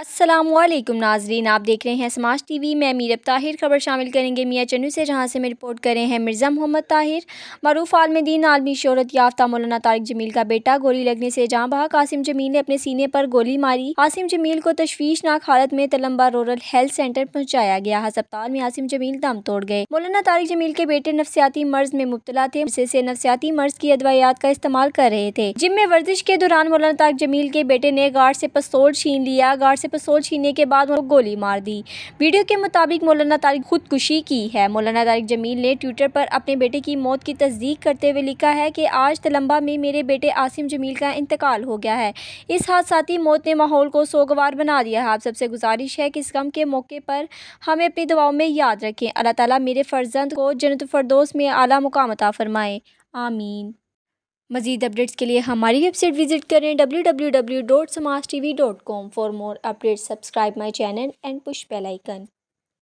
السلام علیکم ناظرین، آپ دیکھ رہے ہیں سماج ٹی وی میں میرب طاہر۔ خبر شامل کریں گے میاں چنو سے، جہاں سے میں رپورٹ کر رہے ہیں مرزا محمد طاہر۔ معروف عالم دین، عالمی شہرت یافتہ مولانا طارق جمیل کا بیٹا گولی لگنے سے جاں بحق۔ عاصم جمیل نے اپنے سینے پر گولی ماری۔ عاصم جمیل کو تشویشناک حالت میں تلمبہ رورل ہیلتھ سینٹر پہنچایا گیا۔ ہسپتال میں عاصم جمیل دم توڑ گئے۔ مولانا طارق جمیل کے بیٹے نفسیاتی مرض میں مبتلا تھے، عرصے سے نفسیاتی مرض کی ادویات کا استعمال کر رہے تھے۔ جم میں ورزش کے دوران مولانا طارق جمیل کے بیٹے نے گارڈ سے پستول چھین لیا۔ گارڈ سے پستول چھیننے کے بعد وہ گولی مار دی۔ ویڈیو کے مطابق مولانا طارق خودکشی کی ہے۔ مولانا طارق جمیل نے ٹویٹر پر اپنے بیٹے کی موت کی تصدیق کرتے ہوئے لکھا ہے کہ آج تلمبہ میں میرے بیٹے عاصم جمیل کا انتقال ہو گیا ہے۔ اس حادثاتی موت نے ماحول کو سوگوار بنا دیا ہے۔ آپ سب سے گزارش ہے کہ اس غم کے موقع پر ہمیں اپنی دعاؤں میں یاد رکھیں۔ اللہ تعالیٰ میرے فرزند کو جنت الفردوس میں اعلیٰ مقام عطا فرمائے، آمین۔ مزید اپڈیٹس کے لیے ہماری ویب سائٹ وزٹ کریں www.samajtv.com۔ For more updates, subscribe my channel and push bell icon.